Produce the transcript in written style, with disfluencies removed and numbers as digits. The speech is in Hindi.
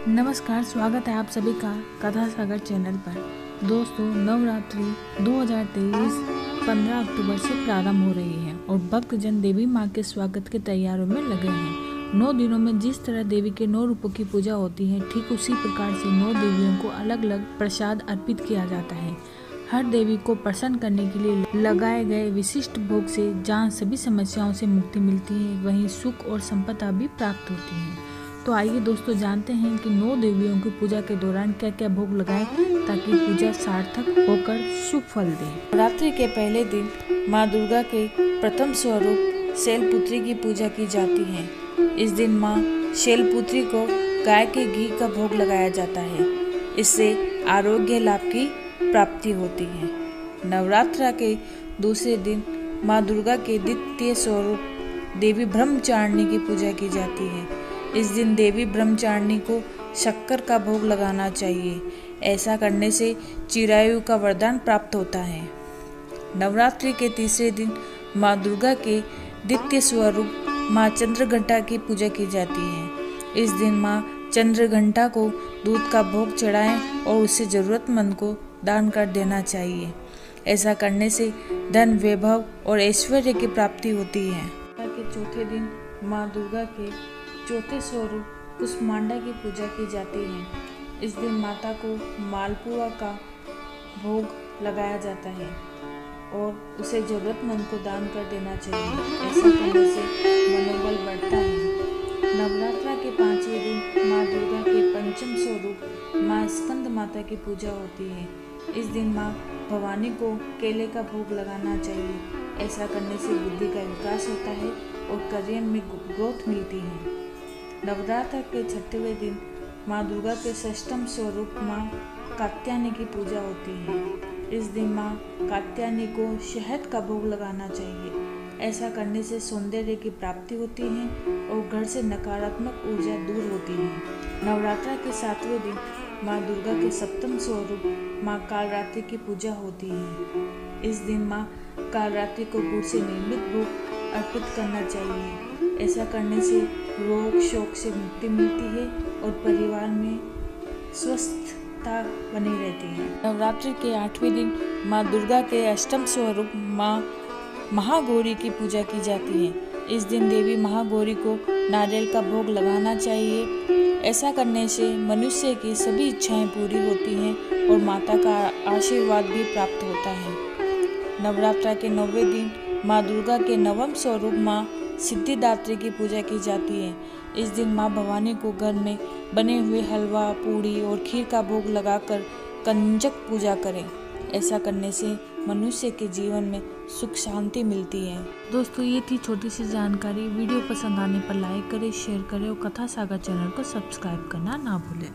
नमस्कार, स्वागत है आप सभी का कथा सागर चैनल पर। दोस्तों, नवरात्रि 2023 15 अक्टूबर से प्रारंभ हो रही है और भक्तजन देवी माँ के स्वागत के तैयारियों में लगे हैं। 9 दिनों में जिस तरह देवी के 9 रूपों की पूजा होती है, ठीक उसी प्रकार से 9 देवियों को अलग अलग प्रसाद अर्पित किया जाता है। हर देवी को प्रसन्न करने के लिए लगाए गए विशिष्ट भोग से जहाँ सभी समस्याओं से मुक्ति मिलती है, वहीं सुख और संपदा भी प्राप्त होती है। तो आइए दोस्तों, जानते हैं कि 9 देवियों की पूजा के दौरान क्या क्या भोग लगाएं ताकि पूजा सार्थक होकर शुभ फल दे। नवरात्रि के पहले दिन माँ दुर्गा के प्रथम स्वरूप शैलपुत्री की पूजा की जाती है। इस दिन माँ शैलपुत्री को गाय के घी का भोग लगाया जाता है। इससे आरोग्य लाभ की प्राप्ति होती है। नवरात्र के दूसरे दिन माँ दुर्गा के द्वितीय स्वरूप देवी ब्रह्मचारिणी की पूजा की जाती है। इस दिन देवी ब्रह्मचारिणी को शक्कर का भोग लगाना चाहिए। ऐसा करने से चिरायु का वरदान प्राप्त होता है। नवरात्रि के तीसरे दिन माँ दुर्गा के द्वितीय स्वरूप माँ चंद्रघंटा की पूजा की जाती है। इस दिन माँ चंद्रघंटा को दूध का भोग चढ़ाएं और उसे जरूरतमंद को दान कर देना चाहिए। ऐसा करने से धन, वैभव और ऐश्वर्य की प्राप्ति होती है। के चौथे दिन माँ दुर्गा के चौथे स्वरूप कुष्मांडा की पूजा की जाती है। इस दिन माता को मालपुआ का भोग लगाया जाता है और उसे जरूरतमंद को दान कर देना चाहिए। ऐसा करने से मनोबल बढ़ता है। नवरात्र के 5वें दिन माँ दुर्गा के पंचम स्वरूप माँ स्कंद माता की पूजा होती है। इस दिन माँ भवानी को केले का भोग लगाना चाहिए। ऐसा करने से बुद्धि का विकास होता है और करियर में ग्रोथ मिलती है। नवरात्र के 6वें दिन माँ दुर्गा के षष्ठम स्वरूप माँ कात्यायनी की पूजा होती है। इस दिन माँ कात्यायनी को शहद का भोग लगाना चाहिए। ऐसा करने से सौंदर्य की प्राप्ति होती है और घर से नकारात्मक ऊर्जा दूर होती है। नवरात्र के 7वें दिन माँ दुर्गा के सप्तम स्वरूप माँ कालरात्रि की पूजा होती है। इस दिन माँ कालरात्रि को गुड़ से निर्मित भोग अर्पित करना चाहिए। ऐसा करने से रोग शोक से मुक्ति मिलती है और परिवार में स्वस्थता बनी रहती है। नवरात्रि के 8वें दिन माँ दुर्गा के अष्टम स्वरूप माँ महागौरी की पूजा की जाती है। इस दिन देवी महागौरी को नारियल का भोग लगाना चाहिए। ऐसा करने से मनुष्य की सभी इच्छाएं पूरी होती हैं और माता का आशीर्वाद भी प्राप्त होता है। नवरात्र के 9वें दिन माँ दुर्गा के नवम स्वरूप माँ सिद्धिदात्री की पूजा की जाती है। इस दिन माँ भवानी को घर में बने हुए हलवा, पूड़ी और खीर का भोग लगाकर कंजक पूजा करें। ऐसा करने से मनुष्य के जीवन में सुख शांति मिलती है। दोस्तों, ये थी छोटी सी जानकारी। वीडियो पसंद आने पर लाइक करें, शेयर करें और कथा सागर चैनल को सब्सक्राइब करना ना भूलें।